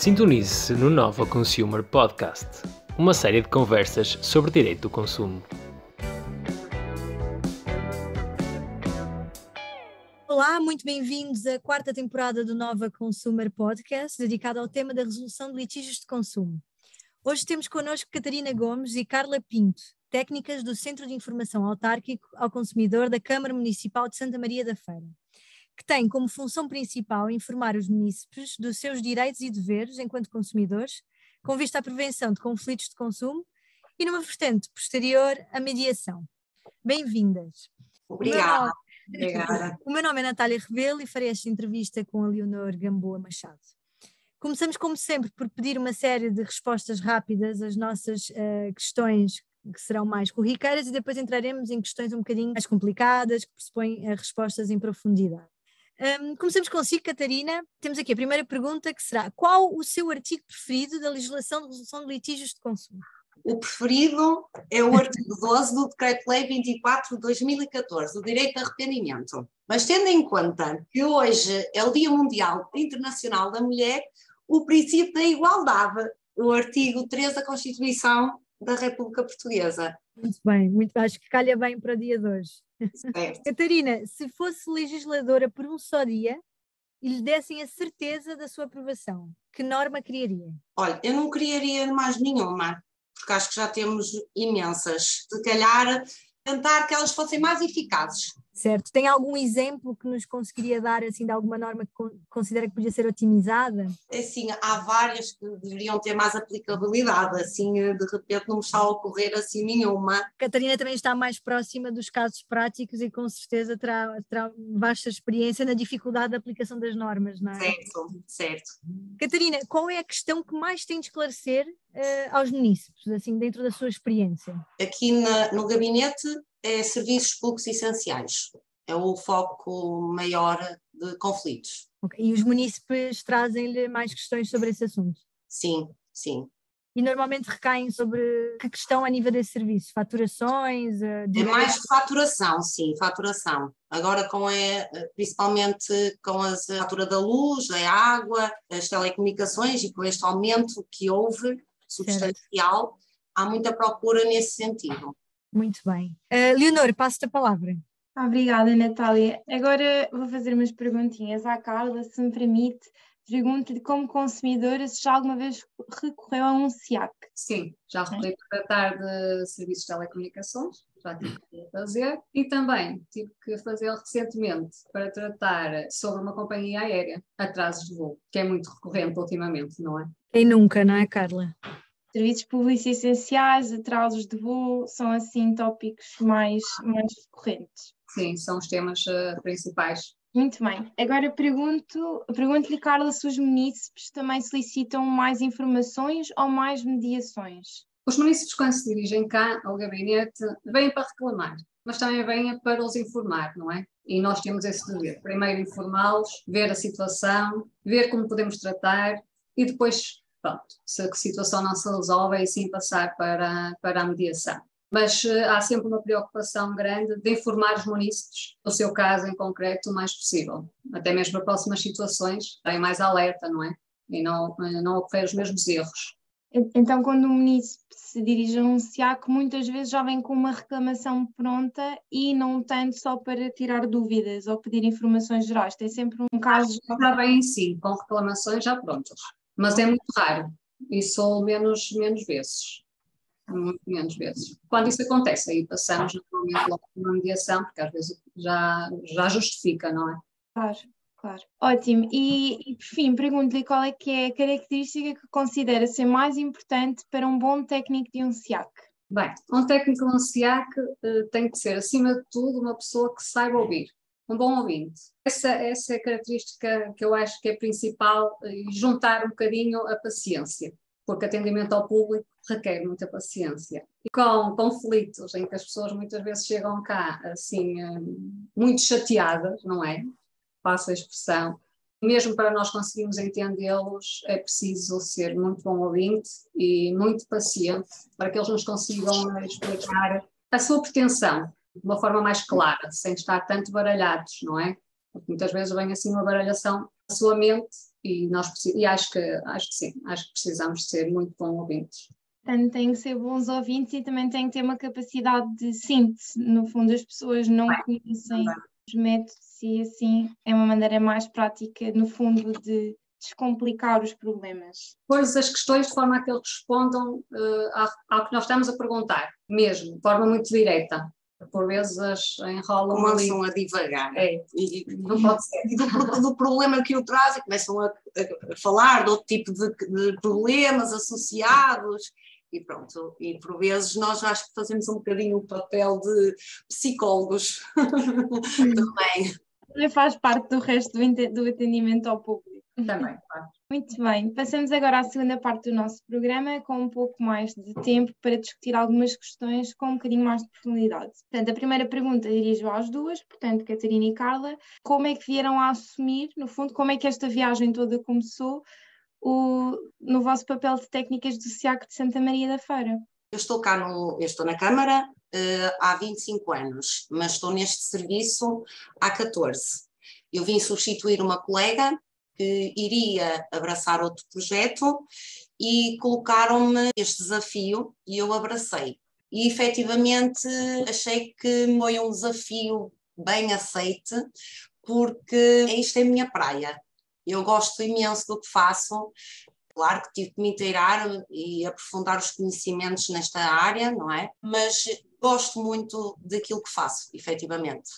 Sintonize-se no Nova Consumer Podcast, uma série de conversas sobre direito do consumo. Olá, muito bem-vindos à quarta temporada do Nova Consumer Podcast, dedicada ao tema da resolução de litígios de consumo. Hoje temos connosco Catarina Gomes e Carla Pinto, técnicas do Centro de Informação Autárquico ao Consumidor da Câmara Municipal de Santa Maria da Feira, que tem como função principal informar os munícipes dos seus direitos e deveres enquanto consumidores, com vista à prevenção de conflitos de consumo e numa vertente posterior à mediação. Bem-vindas. Obrigada. O meu nome é Natália Rebelo e farei esta entrevista com a Leonor Gamboa Machado. Começamos, como sempre, por pedir uma série de respostas rápidas às nossas questões que serão mais corriqueiras e depois entraremos em questões um bocadinho mais complicadas, que pressupõem respostas em profundidade. Começamos consigo, Catarina. Temos aqui a primeira pergunta, que será: qual o seu artigo preferido da legislação de resolução de litígios de consumo? O preferido é o artigo 12 do Decreto-Lei 24 de 2014, o direito de arrependimento. Mas tendo em conta que hoje é o Dia Mundial Internacional da Mulher, o princípio da igualdade, o artigo 13 da Constituição da República Portuguesa. Muito bem, acho que calha bem para o dia de hoje. Certo. Catarina, se fosse legisladora por um só dia e lhe dessem a certeza da sua aprovação, que norma criaria? Olha, eu não criaria mais nenhuma, porque acho que já temos imensas. Se calhar, tentar que elas fossem mais eficazes. Certo. Tem algum exemplo que nos conseguiria dar, assim, de alguma norma que considera que podia ser otimizada? Assim, há várias que deveriam ter mais aplicabilidade, assim, de repente não me está a ocorrer assim nenhuma. A Catarina também está mais próxima dos casos práticos e com certeza terá vasta experiência na dificuldade da aplicação das normas, não é? Certo. Catarina, qual é a questão que mais tem de esclarecer aos munícipes, assim, dentro da sua experiência? Aqui no gabinete é serviços públicos essenciais, é o foco maior de conflitos. Okay. E os munícipes trazem-lhe mais questões sobre esse assunto? Sim. E normalmente recaem sobre que questão a nível desse serviço? Faturações? É mais faturação, sim, faturação. Agora principalmente com a fatura da luz, da água, das telecomunicações e com este aumento que houve substancial, certo, há muita procura nesse sentido. Muito bem. Leonor, passo-te a palavra. Obrigada, Natália. Agora vou fazer umas perguntinhas à Carla, se me permite. Pergunto-lhe, como consumidora, se já alguma vez recorreu a um SIAC? Sim, já recorri para tratar de serviços de telecomunicações, já tive que fazer, e também tive que fazer recentemente para tratar sobre uma companhia aérea, atrasos de voo, que é muito recorrente ultimamente, não é? Quem nunca, não é, Carla? Serviços públicos essenciais, atrasos de voo, são assim tópicos mais recorrentes. Sim, são os temas principais. Muito bem. Agora pergunto-lhe, Carla, se os munícipes também solicitam mais informações ou mais mediações? Os munícipes, quando se dirigem cá ao gabinete, vêm para reclamar, mas também vêm para os informar, não é? E nós temos esse dever. Primeiro informá-los, ver a situação, ver como podemos tratar e depois, pronto, se a situação não se resolve, aí sim passar para a mediação. Mas há sempre uma preocupação grande de informar os munícipes do seu caso em concreto o mais possível, até mesmo para próximas situações, estarem mais alerta, não é? E não ocorrer os mesmos erros. Então, quando o munícipe se dirige a um SIAC, muitas vezes já vem com uma reclamação pronta e não tanto só para tirar dúvidas ou pedir informações gerais, tem sempre um caso... Já vem sim, com reclamações já prontas, mas é muito raro, e sou menos vezes. Muito menos vezes. Quando isso acontece, aí passamos naturalmente logo por uma mediação, porque às vezes já justifica, não é? Claro. Ótimo. E por fim, pergunto-lhe qual é que é a característica que considera ser mais importante para um bom técnico de um SIAC? Bem, um técnico de um SIAC tem que ser, acima de tudo, uma pessoa que saiba ouvir, um bom ouvinte. Essa é a característica que eu acho que é principal, e juntar um bocadinho a paciência, porque atendimento ao público requer muita paciência. E com conflitos em que as pessoas muitas vezes chegam cá assim, muito chateadas, não é? Passa a expressão. Mesmo para nós conseguirmos entendê-los, é preciso ser muito bom ouvinte e muito paciente para que eles nos consigam explicar a sua pretensão de uma forma mais clara, sem estar tanto baralhados, não é? Porque muitas vezes vem assim uma baralhação sua mente e acho que sim, acho que precisamos ser muito bons ouvintes. Portanto, têm que ser bons ouvintes e também têm que ter uma capacidade de síntese. No fundo, as pessoas não conhecem os métodos e assim é uma maneira mais prática, no fundo, de descomplicar os problemas. Pôr-lhes as questões de forma a que eles respondam ao que nós estamos a perguntar, mesmo, de forma muito direta. Por vezes enrolam. Começam a divagar. Não pode ser. E do problema que o traz, e começam a falar de outro tipo de problemas associados. E pronto, e por vezes nós acho que fazemos um bocadinho o papel de psicólogos também. Também faz parte do resto do atendimento ao público. Também, claro. Muito bem, passamos agora à segunda parte do nosso programa, com um pouco mais de tempo para discutir algumas questões com um bocadinho mais de profundidade. Portanto, a primeira pergunta dirijo às duas, portanto, Catarina e Carla, como é que vieram a assumir, no fundo, como é que esta viagem toda começou no vosso papel de técnicas do SIAC de Santa Maria da Feira? Eu estou na Câmara há 25 anos, mas estou neste serviço há 14. Eu vim substituir uma colega que iria abraçar outro projeto e colocaram-me este desafio e eu abracei. E efetivamente achei que foi um desafio bem aceite, porque isto é a minha praia. Eu gosto imenso do que faço. Claro que tive que me inteirar e aprofundar os conhecimentos nesta área, não é? Mas gosto muito daquilo que faço, efetivamente.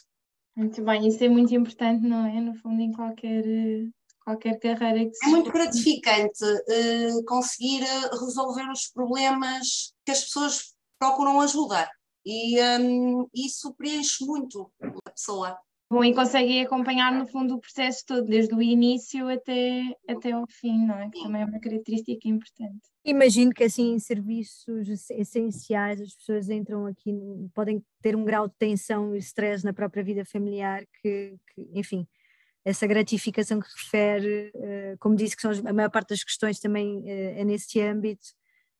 Muito bem, isso é muito importante, não é? No fundo, em qualquer carreira que se... É muito gratificante conseguir resolver os problemas que as pessoas procuram ajuda e isso preenche muito a pessoa. Bom, e conseguem acompanhar, no fundo, o processo todo, desde o início até ao fim, não é? Que também é uma característica importante. Imagino que assim em serviços essenciais as pessoas entram aqui, podem ter um grau de tensão e stress na própria vida familiar que enfim, essa gratificação que refere, como disse que são a maior parte das questões também é nesse âmbito,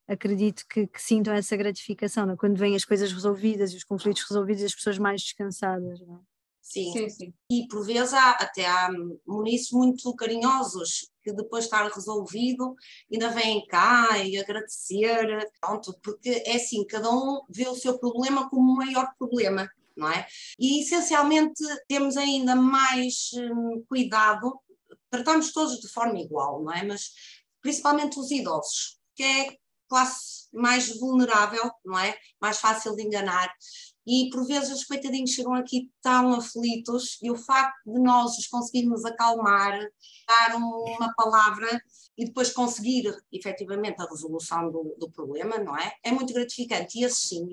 acredito que sintam essa gratificação, não é? Quando vêm as coisas resolvidas e os conflitos resolvidos e as pessoas mais descansadas, não é? Sim, sim. E por vezes há munícios muito carinhosos que depois de estar resolvido ainda vêm cá e agradecer, pronto, porque é assim, cada um vê o seu problema como o maior problema, não é? E essencialmente temos ainda mais cuidado, tratamos todos de forma igual, não é? Mas principalmente os idosos, que é a classe mais vulnerável, não é? Mais fácil de enganar. E por vezes os coitadinhos chegam aqui tão aflitos e o facto de nós os conseguirmos acalmar, dar uma palavra e depois conseguir efetivamente a resolução do problema, não é? É muito gratificante e esses sim,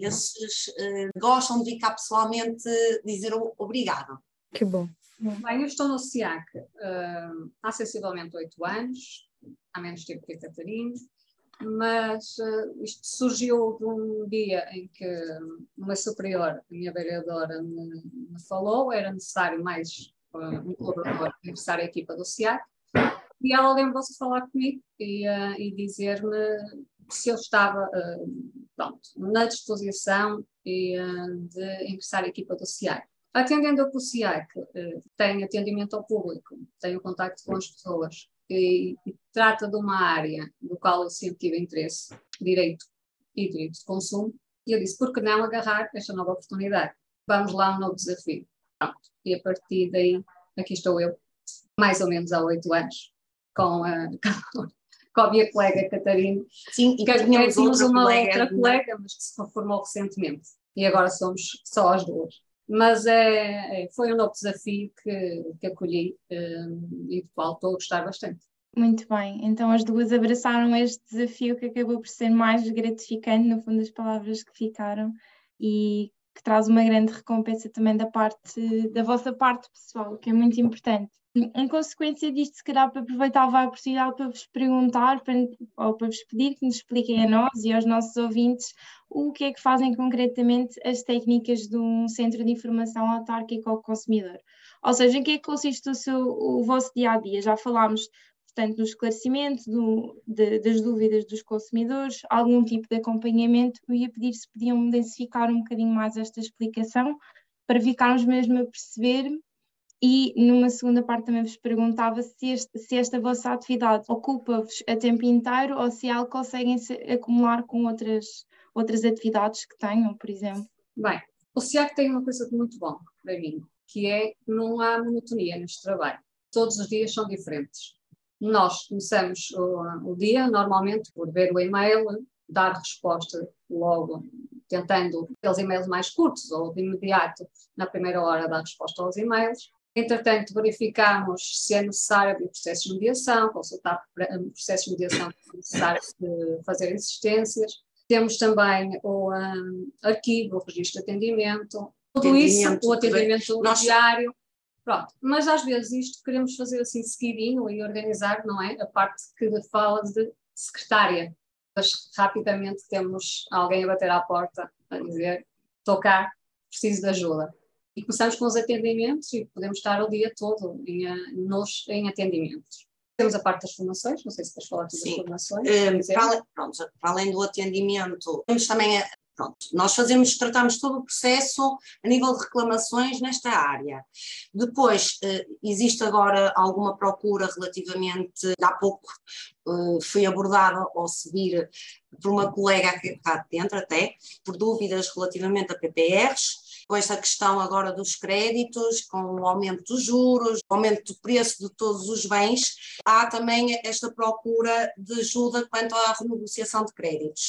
gostam de vir cá pessoalmente dizer obrigado. Que bom. Bem, eu estou no SIAC há sensivelmente 8 anos, há menos tempo que a Catarina, mas isto surgiu de um dia em que uma superior, a minha vereadora, me falou, era necessário mais um colaborador para ingressar a equipa do SIAC, e ela lembrou-se de falar comigo e dizer-me se eu estava na disposição de ingressar a equipa do SIAC. Atendendo que o SIAC tem atendimento ao público, tem o contacto com as pessoas, e trata de uma área do qual eu sempre tive interesse, direito e direito de consumo, e eu disse, por que não agarrar esta nova oportunidade? Vamos lá, um novo desafio. Pronto. E a partir daí, aqui estou eu, mais ou menos há 8 anos, com a minha colega Catarina. Sim, e tínhamos uma outra colega, mas que se formou recentemente, e agora somos só as duas. Mas foi um novo desafio que acolhi e do qual estou a gostar bastante. Muito bem, então as duas abraçaram este desafio que acabou por ser mais gratificante, no fundo, as palavras que ficaram, e que traz uma grande recompensa também da vossa parte pessoal, que é muito importante. Em consequência disto, se calhar para aproveitar a oportunidade para vos perguntar ou para vos pedir que nos expliquem a nós e aos nossos ouvintes o que é que fazem concretamente as técnicas de um centro de informação autárquico ao consumidor. Ou seja, em que é que consiste o vosso dia-a-dia? Já falámos, portanto, no esclarecimento das dúvidas dos consumidores, algum tipo de acompanhamento. Eu ia pedir se podiam densificar um bocadinho mais esta explicação para ficarmos mesmo a perceber E numa segunda parte também vos perguntava se esta vossa atividade ocupa-vos a tempo inteiro ou se é algo que conseguem acumular com outras atividades que tenham, por exemplo. Bem, o SIAC tem uma coisa de muito bom para mim, que é não há monotonia neste trabalho. Todos os dias são diferentes. Nós começamos o dia normalmente por ver o e-mail, dar resposta logo, tentando aqueles e-mails mais curtos ou de imediato, na primeira hora, dar resposta aos e-mails. Entretanto, verificamos se é necessário abrir processos de mediação, consultar processos de mediação se é necessário fazer insistências. Temos também o arquivo, o registro de atendimento, tudo isso, o atendimento diário. Pronto, mas às vezes isto queremos fazer assim seguidinho e organizar, não é? A parte que fala de secretária. Mas rapidamente temos alguém a bater à porta a dizer: estou cá, preciso de ajuda. E começamos com os atendimentos e podemos estar o dia todo em atendimentos. Temos a parte das formações, não sei se queres falar das formações. Para além do atendimento, temos também, nós tratamos todo o processo a nível de reclamações nesta área. Depois, existe agora alguma procura relativamente, há pouco fui abordada ao seguir por uma colega que está dentro até, por dúvidas relativamente a PPRs, com esta questão agora dos créditos, com o aumento dos juros, o aumento do preço de todos os bens, há também esta procura de ajuda quanto à renegociação de créditos.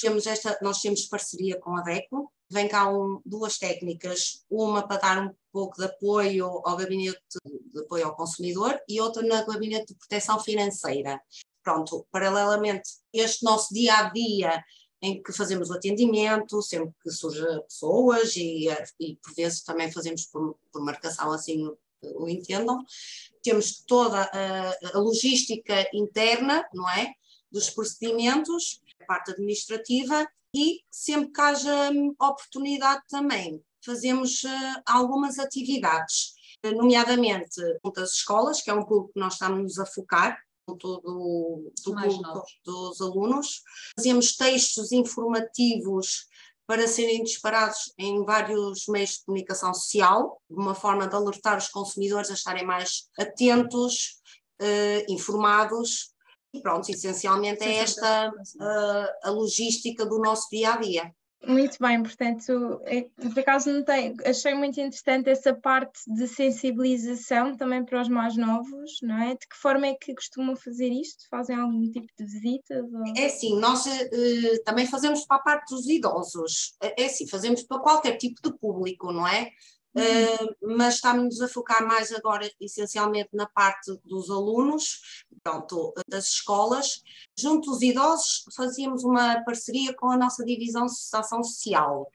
Nós temos parceria com a DECO, vem cá duas técnicas, uma para dar um pouco de apoio ao gabinete de apoio ao consumidor e outra no gabinete de proteção financeira. Pronto, paralelamente, este nosso dia-a-dia em que fazemos o atendimento, sempre que surgem pessoas e por vezes também fazemos por marcação, assim o entendam. Temos toda a logística interna, não é? Dos procedimentos, a parte administrativa e sempre que haja oportunidade também, fazemos algumas atividades, nomeadamente junto às escolas, que é um público que nós estamos a focar, do público dos alunos. Fazemos textos informativos para serem disparados em vários meios de comunicação social, de uma forma de alertar os consumidores a estarem mais atentos, informados. E pronto, essencialmente é esta a logística do nosso dia-a-dia. Muito bem, portanto, por acaso achei muito interessante essa parte de sensibilização também para os mais novos, não é? De que forma é que costumam fazer isto? Fazem algum tipo de visitas? Ou... É assim, nós também fazemos para a parte dos idosos, é assim, fazemos para qualquer tipo de público, não é? Mas estamos a focar mais agora essencialmente na parte dos alunos, pronto, das escolas. Junto aos idosos fazíamos uma parceria com a nossa divisão de ação social,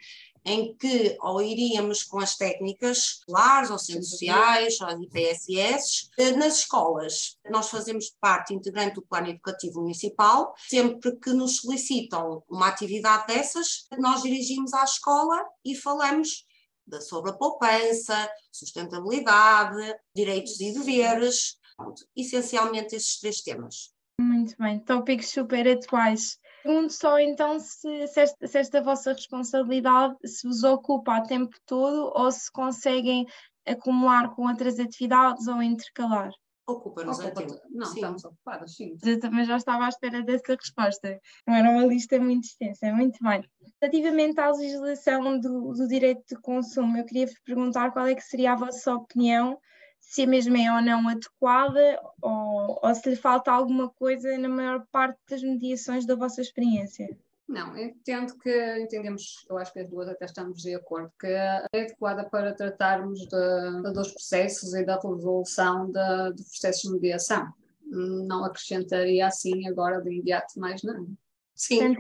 em que ou iríamos com as técnicas escolares, aos centros sociais, aos IPSS. Nas escolas nós fazemos parte integrante do plano educativo municipal, sempre que nos solicitam uma atividade dessas, nós dirigimos à escola e falamos sobre a poupança, sustentabilidade, direitos e deveres, essencialmente esses três temas. Muito bem, tópicos super atuais. Pergunto só então se esta vossa responsabilidade se vos ocupa a tempo todo ou se conseguem acumular com outras atividades ou intercalar. Ocupa-nos a tempo. Não, sim. Estamos ocupadas, sim. Eu também já estava à espera dessa resposta. Não era uma lista muito extensa, muito bem. Relativamente à legislação do direito de consumo, eu queria vos perguntar qual é que seria a vossa opinião, se a mesma é ou não adequada ou se lhe falta alguma coisa na maior parte das mediações da vossa experiência. Não, entendemos, eu acho que as duas até estamos de acordo, que é adequada para tratarmos dos processos e da resolução de processos de mediação. Não acrescentaria assim agora de imediato mais nada. Sim,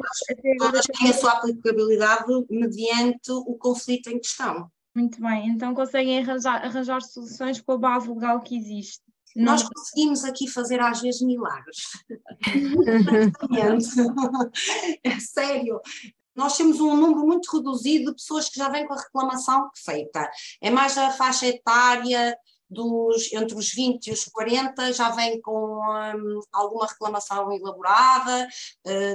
todas têm a sua aplicabilidade mediante o conflito em questão. Muito bem, então conseguem arranjar soluções com a base legal que existe. Nós conseguimos aqui fazer às vezes milagres. É sério. Nós temos um número muito reduzido de pessoas que já vêm com a reclamação feita. É mais a faixa etária entre os 20 e os 40 já vem com alguma reclamação elaborada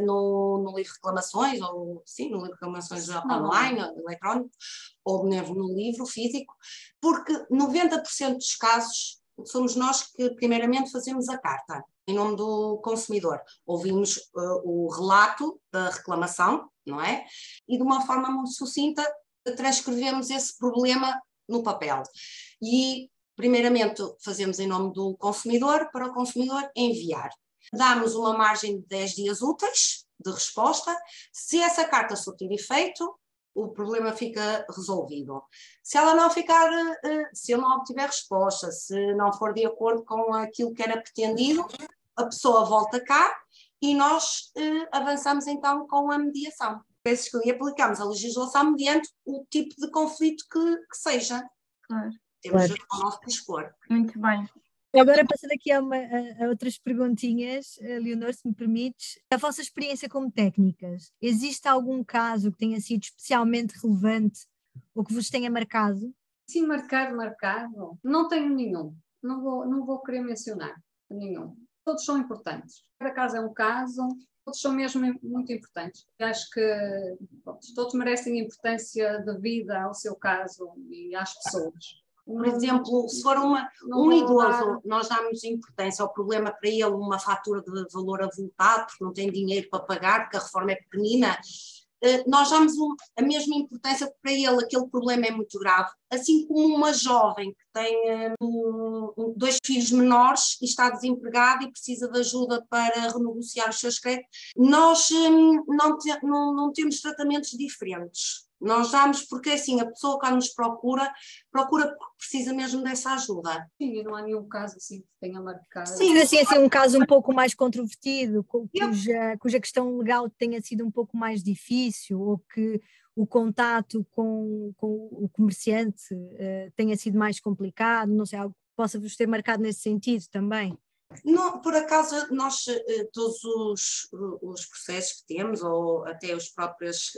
no livro de reclamações, ou sim, no livro de reclamações online, eletrónico, ou mesmo no livro físico, porque 90% dos casos somos nós que primeiramente fazemos a carta, em nome do consumidor. Ouvimos o relato da reclamação, não é? E de uma forma muito sucinta transcrevemos esse problema no papel. E primeiramente fazemos em nome do consumidor, para o consumidor enviar. Damos uma margem de 10 dias úteis de resposta. Se essa carta surtir efeito, o problema fica resolvido. Se ela não ficar, se eu não obtiver resposta, se não for de acordo com aquilo que era pretendido, a pessoa volta cá e nós avançamos então com a mediação. E aplicamos a legislação mediante o tipo de conflito que seja. Claro. Temos o nosso dispor. Muito bem. Agora, passando aqui a outras perguntinhas, Leonor, se me permites, a vossa experiência como técnicas, existe algum caso que tenha sido especialmente relevante ou que vos tenha marcado? Sim, marcado, não tenho nenhum, não vou querer mencionar nenhum. Todos são importantes, cada caso é um caso, todos são mesmo muito importantes. Acho que todos merecem importância devida ao seu caso e às pessoas. Por exemplo, se for um idoso, nós damos importância ao problema para ele, uma fatura de valor avultado, porque não tem dinheiro para pagar, porque a reforma é pequenina, nós damos a mesma importância para ele, aquele problema é muito grave. Assim como uma jovem que tem 2 filhos menores e está desempregada e precisa de ajuda para renegociar os seus créditos, nós não temos tratamentos diferentes. Nós damos porque assim, a pessoa que nos procura porque precisa mesmo dessa ajuda. Sim, e não há nenhum caso assim que tenha marcado. Sim, assim, um caso um pouco mais controvertido, cuja questão legal tenha sido um pouco mais difícil, ou que o contato com o comerciante tenha sido mais complicado, não sei, algo que possa vos ter marcado nesse sentido também. Não, por acaso, nós, todos os processos que temos, ou até os próprios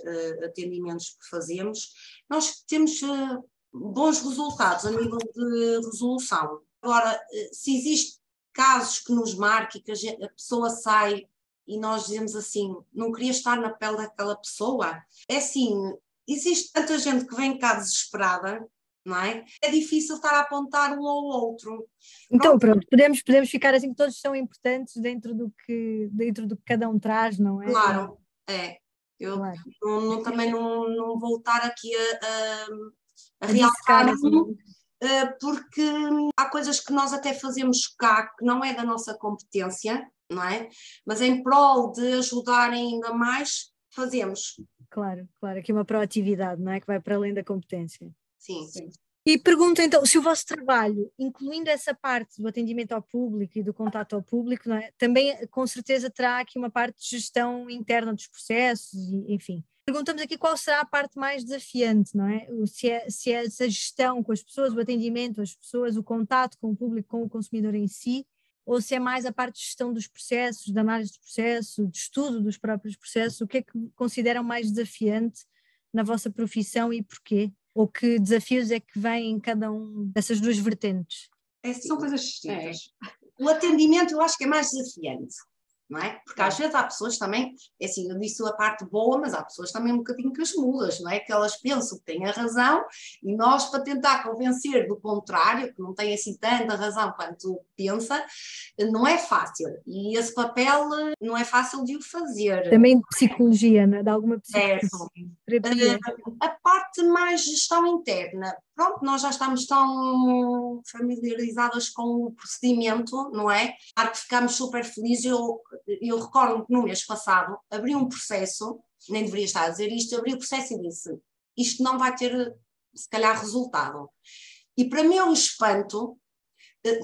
atendimentos que fazemos, nós temos bons resultados a nível de resolução. Agora, se existem casos que nos marquem, que a pessoa sai e nós dizemos assim, não queria estar na pele daquela pessoa, é assim, existe tanta gente que vem cá desesperada, não é? É difícil estar a apontar um ao outro. Então pronto, podemos ficar assim que todos são importantes dentro do que cada um traz, não é? Claro, é. Eu claro. Também não vou estar aqui a realçar porque há coisas que nós até fazemos cá que não é da nossa competência, não é? Mas em prol de ajudar ainda mais, fazemos. Claro, aqui uma proatividade, não é? Que vai para além da competência. Sim. E pergunto então, se o vosso trabalho, incluindo essa parte do atendimento ao público e do contato ao público, não é? Também com certeza terá aqui uma parte de gestão interna dos processos, enfim. Perguntamos aqui qual será a parte mais desafiante, não é? Se é essa gestão com as pessoas, o atendimento às pessoas, o contato com o público, com o consumidor em si, ou se é mais a parte de gestão dos processos, de análise do processo, de estudo dos próprios processos, o que é que consideram mais desafiante na vossa profissão e porquê? Ou que desafios é que vêm em cada um dessas duas vertentes? São coisas distintas. O atendimento eu acho que é mais desafiante, não é? Porque às vezes há pessoas também, é assim, eu disse a parte boa, mas há pessoas também um bocadinho casmudas, não é? Que elas pensam que têm a razão e nós, para tentar convencer do contrário, que não tem assim tanta razão quanto pensa, não é fácil. E esse papel não é fácil de o fazer. Também de psicologia, não é? De alguma psicologia. A parte mais gestão interna, pronto, nós já estamos tão familiarizadas com o procedimento, não é? Claro que ficamos super felizes. Eu recordo que no mês passado abri um processo, nem deveria estar a dizer isto, abri o processo e disse, isto não vai ter, se calhar, resultado. E para mim o espanto,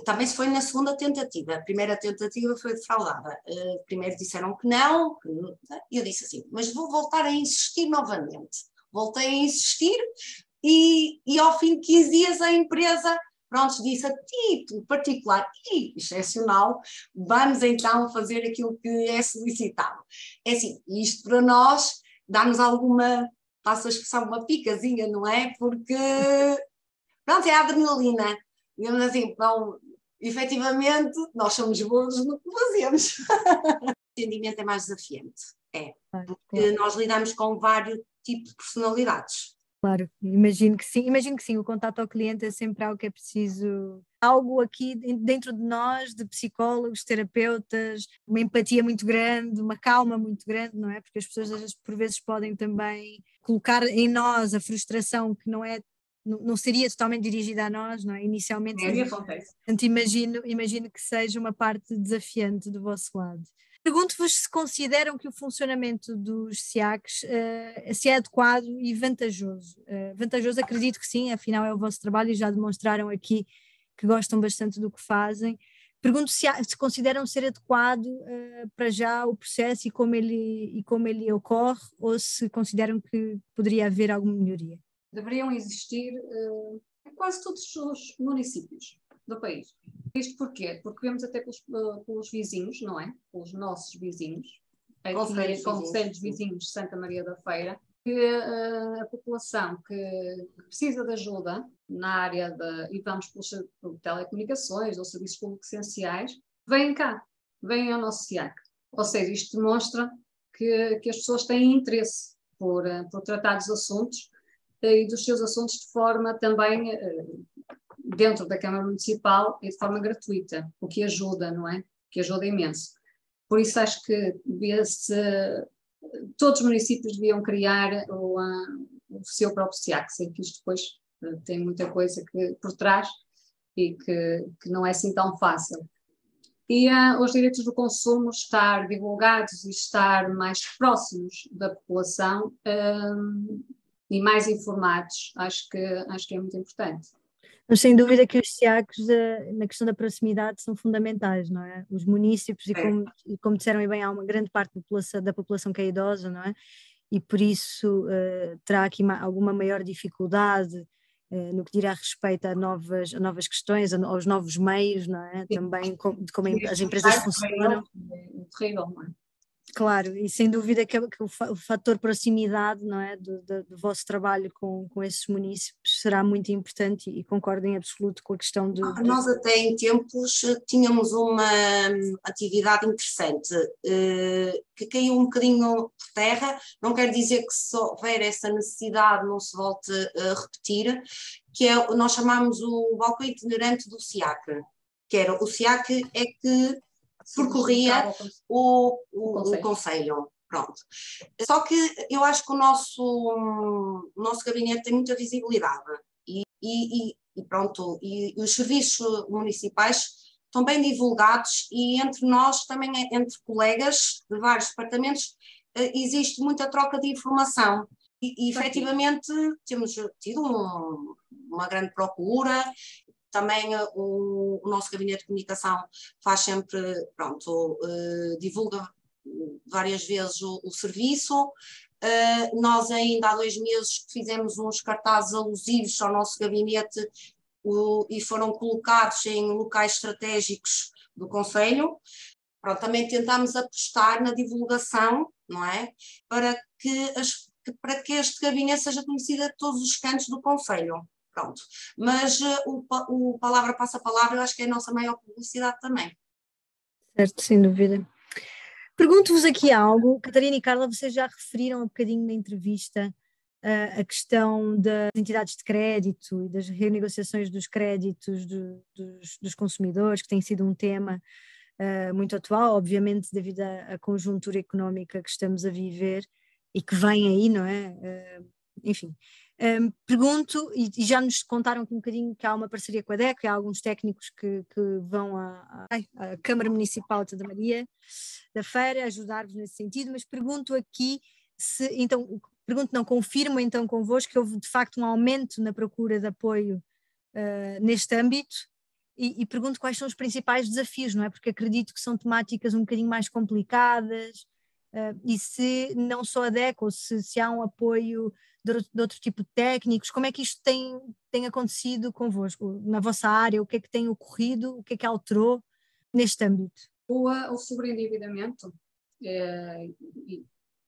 também se foi na segunda tentativa, a primeira tentativa foi defraudada. Primeiro disseram que não, e eu disse assim, mas vou voltar a insistir novamente. Voltei a insistir e ao fim de 15 dias a empresa, pronto, disse a título particular e excepcional, vamos então fazer aquilo que é solicitado. É assim, isto para nós dá-nos alguma, passa a expressão, uma picazinha, não é? Porque, pronto, é a adrenalina. digamos assim, não, efetivamente, nós somos bons no que fazemos. O atendimento é mais desafiante, porque nós lidamos com vários tipos de personalidades. Claro, imagino que sim, o contato ao cliente é sempre algo que é preciso, algo aqui dentro de nós, de psicólogos, terapeutas, uma empatia muito grande, uma calma muito grande, não é? Porque as pessoas por vezes podem também colocar em nós a frustração que não seria totalmente dirigida a nós, não é? Inicialmente. Acontece. Portanto, imagino que seja uma parte desafiante do vosso lado. Pergunto-vos se consideram que o funcionamento dos SIACs se é adequado e vantajoso. Vantajoso, acredito que sim, afinal é o vosso trabalho e já demonstraram aqui que gostam bastante do que fazem. Pergunto se consideram ser adequado para já o processo e como ele ocorre, ou se consideram que poderia haver alguma melhoria. Deveriam existir em quase todos os municípios do país. Isto porquê? Porque vemos até pelos vizinhos, não é? Pelos nossos vizinhos, aqui concelhos vizinhos de Santa Maria da Feira, que a população que precisa de ajuda na área e vamos pelas telecomunicações ou serviços públicos essenciais, vêm cá, vêm ao nosso SIAC. Ou seja, isto demonstra que as pessoas têm interesse por tratar dos assuntos e dos seus assuntos de forma também dentro da Câmara Municipal e de forma gratuita, o que ajuda, não é? Que ajuda imenso. Por isso acho que todos os municípios deviam criar o seu próprio SIAC, sei que isto depois tem muita coisa por trás e que não é assim tão fácil. E os direitos do consumo estar divulgados e estar mais próximos da população e mais informados, acho que é muito importante. Mas sem dúvida que os SIACs, na questão da proximidade, são fundamentais, não é? Os municípios, e como disseram bem, há uma grande parte da população que é idosa, não é? E por isso terá aqui alguma maior dificuldade no que dirá respeito a novas questões, aos novos meios, não é? Também de como as empresas funcionam. É terrível, não é? Claro, e sem dúvida que o fator proximidade, não é, do vosso trabalho com esses municípios será muito importante e concordo em absoluto com a questão de... Nós até em tempos tínhamos uma atividade interessante que caiu um bocadinho por terra, não quer dizer que se houver essa necessidade não se volte a repetir, que nós chamamos o balcão itinerante do SIAC, que era o SIAC é que percorria o concelho. Pronto. Só que eu acho que o nosso gabinete tem muita visibilidade e pronto, e os serviços municipais estão bem divulgados e entre nós, também entre colegas de vários departamentos, existe muita troca de informação e efetivamente temos tido uma grande procura. Também o nosso gabinete de comunicação faz sempre, pronto, divulga várias vezes o serviço. Nós ainda há 2 meses fizemos uns cartazes alusivos ao nosso gabinete e foram colocados em locais estratégicos do concelho. Pronto, também tentámos apostar na divulgação, não é? Para que este gabinete seja conhecido a todos os cantos do concelho. Pronto, mas o palavra passa a palavra, eu acho que é a nossa maior publicidade também. Certo, sem dúvida. Pergunto-vos aqui algo, Catarina e Carla, vocês já referiram um bocadinho na entrevista a questão das entidades de crédito e das renegociações dos créditos dos consumidores, que tem sido um tema muito atual, obviamente devido à conjuntura económica que estamos a viver e que vem aí, não é? Enfim. Pergunto, e já nos contaram aqui um bocadinho que há uma parceria com a DECO, há alguns técnicos que vão à Câmara Municipal de Santa Maria da Feira ajudar-vos nesse sentido, mas pergunto aqui confirmo então convosco que houve de facto um aumento na procura de apoio neste âmbito e pergunto quais são os principais desafios, não é? Porque acredito que são temáticas um bocadinho mais complicadas e se não só a DECO, se há um apoio de outro tipo de técnicos, como é que isto tem acontecido convosco, na vossa área, o que é que tem ocorrido, o que é que alterou neste âmbito? O sobreendividamento, e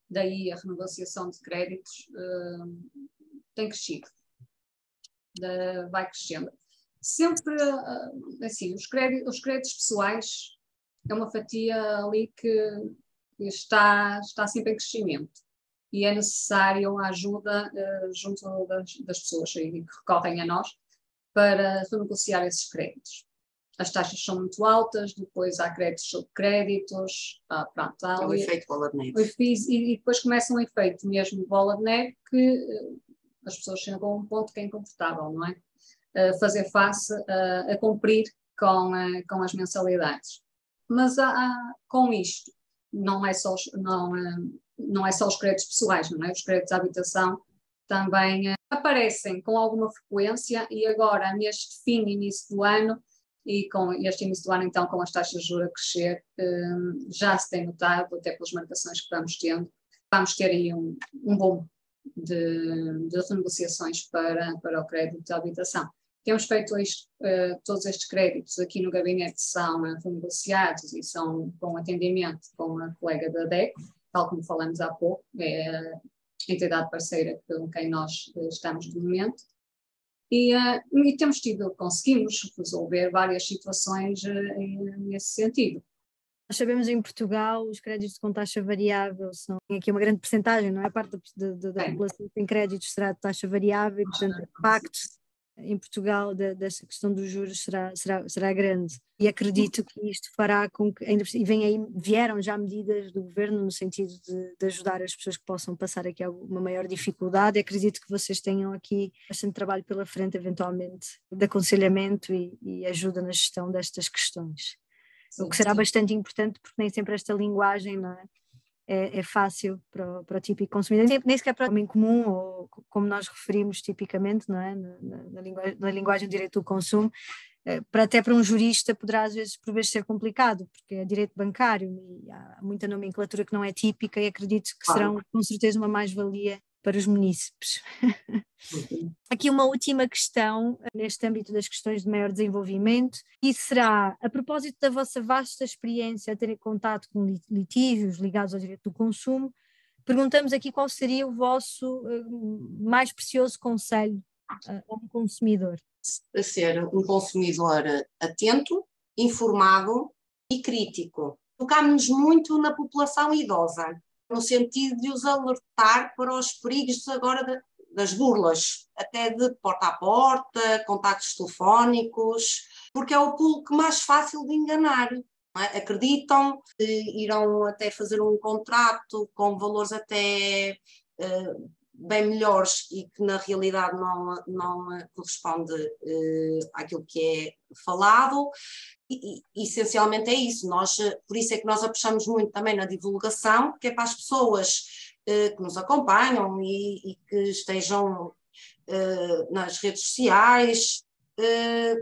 daí a renegociação de créditos, tem crescido, vai crescendo. sempre, assim, os créditos pessoais é uma fatia ali que está sempre em crescimento e é necessário a ajuda junto das pessoas que recorrem a nós para renegociar esses créditos. As taxas são muito altas, depois há créditos sobre créditos, pronto, há É o ali, efeito bola de neve. e depois começa um efeito mesmo de bola de neve que as pessoas chegam a um ponto que é inconfortável, não é? Fazer face a cumprir com as mensalidades. Mas com isto, não é só os créditos pessoais, não é? Os créditos de habitação também aparecem com alguma frequência e agora, neste fim e início do ano, e com este início do ano, então, com as taxas de juros a crescer, já se tem notado, até pelas marcações que vamos tendo, vamos ter aí um boom de renegociações para o crédito de habitação. Temos feito todos estes créditos aqui no gabinete são renegociados e são com atendimento com a colega da DECO, tal como falamos há pouco, é a entidade parceira com quem nós estamos de momento. E conseguimos resolver várias situações nesse sentido. Nós sabemos em Portugal os créditos com taxa variável são aqui uma grande percentagem, não é? A parte da população que tem créditos será de taxa variável e, portanto, o impacto em Portugal dessa questão dos juros será grande. E acredito que isto fará com que, vieram já medidas do governo no sentido de ajudar as pessoas que possam passar aqui alguma maior dificuldade. Acredito que vocês tenham aqui bastante trabalho pela frente, eventualmente, de aconselhamento e ajuda na gestão destas questões. O que será bastante importante, porque nem sempre esta linguagem, não é? É fácil para o típico consumidor, nem sequer para o homem comum, ou como nós referimos tipicamente, não é? Na linguagem do direito do consumo, até para um jurista poderá às vezes por vezes ser complicado, porque é direito bancário e há muita nomenclatura que não é típica e acredito que serão com certeza uma mais-valia para os munícipes. Aqui uma última questão, neste âmbito das questões de maior desenvolvimento, e será, a propósito da vossa vasta experiência a terem contato com litígios ligados ao direito do consumo, perguntamos aqui qual seria o vosso mais precioso conselho a um consumidor. A ser um consumidor atento, informado e crítico. Focámos-nos muito na população idosa, no sentido de os alertar para os perigos agora das burlas, até de porta a porta, contactos telefónicos, porque é o público mais fácil de enganar. Não é? Acreditam que irão até fazer um contrato com valores até bem melhores e que na realidade não corresponde àquilo que é falado. E essencialmente é isso, por isso é que nós apostamos muito também na divulgação, que é para as pessoas que nos acompanham e que estejam nas redes sociais,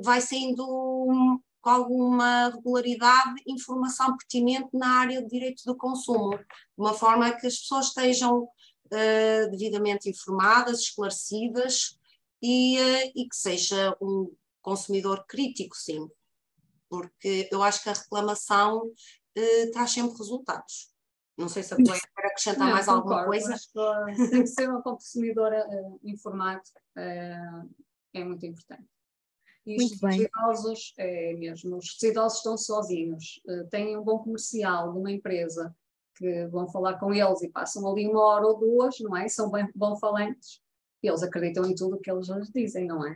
vai saindo com alguma regularidade informação pertinente na área de direito do consumo, de uma forma que as pessoas estejam devidamente informadas, esclarecidas e que seja um consumidor crítico, sim. Porque eu acho que a reclamação traz sempre resultados. Não sei se a colega quer acrescentar mais alguma coisa. Tem que ser uma consumidora informada, é muito importante. E muito os bem. idosos, os idosos estão sozinhos, têm um bom comercial de uma empresa que vão falar com eles e passam ali 1 hora ou 2, não é? São bem bom falantes e eles acreditam em tudo o que eles lhes dizem, não é?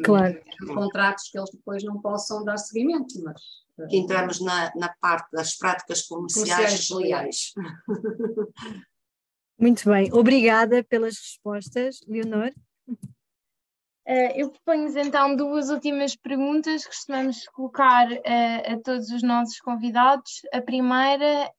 Claro. Contratos que eles depois não possam dar seguimento, mas... Entramos na parte das práticas comerciais desleais. Muito bem, obrigada pelas respostas, Leonor. Eu proponho então 2 últimas perguntas que costumamos colocar a todos os nossos convidados. A primeira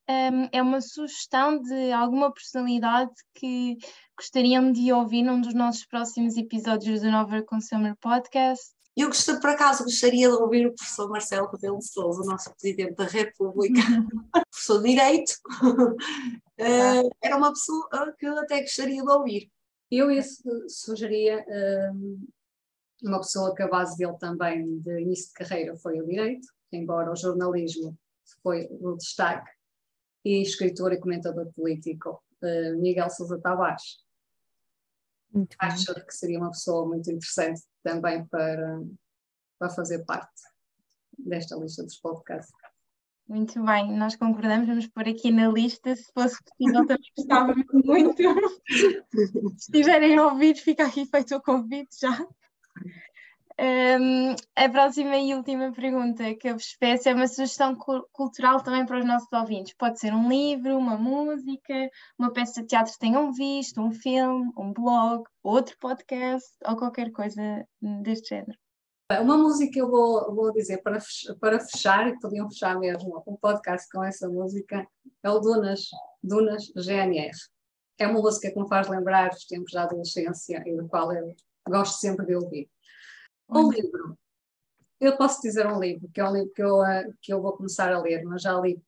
é uma sugestão de alguma personalidade que gostariam de ouvir num dos nossos próximos episódios do Nova Consumer Podcast. Eu por acaso gostaria de ouvir o professor Marcelo Rebelo de Sousa, o nosso Presidente da República, professor de Direito. Era uma pessoa que eu até gostaria de ouvir. Eu sugeria uma pessoa que a base dele também de início de carreira foi o direito, embora o jornalismo foi o destaque, e escritor e comentador político, Miguel Sousa Tavares. Acho que seria uma pessoa muito interessante também para para fazer parte desta lista dos podcasts. Muito bem, nós concordamos, vamos pôr aqui na lista, se fosse possível também gostávamos muito. Se estiverem a ouvir, fica aqui feito o convite já. A próxima e última pergunta que eu vos peço é uma sugestão cultural também para os nossos ouvintes. Pode ser um livro, uma música, uma peça de teatro que tenham visto, um filme, um blog, outro podcast ou qualquer coisa deste género. Uma música eu vou dizer para fechar, e podiam fechar mesmo um podcast com essa música, é o Dunas GNR. É uma música que me faz lembrar os tempos da adolescência e do qual eu gosto sempre de ouvir. Um livro, eu posso dizer um livro, que é um livro que eu vou começar a ler, mas já li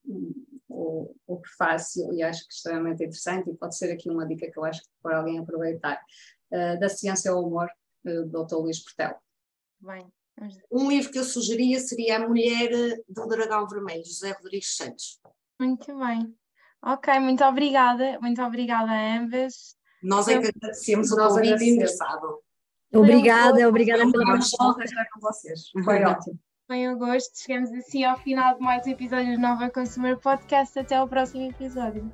o prefácio e acho que é extremamente interessante e pode ser aqui uma dica que eu acho que para alguém aproveitar, da Ciência ao Humor, do Dr. Luís Portela. Bem, um livro que eu sugeria seria A Mulher do Dragão Vermelho, José Rodrigues Santos. Muito bem. Ok, muito obrigada a ambas. Nós é que agradecemos o convite endereçado. Obrigada Foi pela uma honra estar com vocês. Foi ótimo. Foi um gosto. Chegamos assim ao final de mais um episódio do Nova Consumer Podcast. Até ao próximo episódio.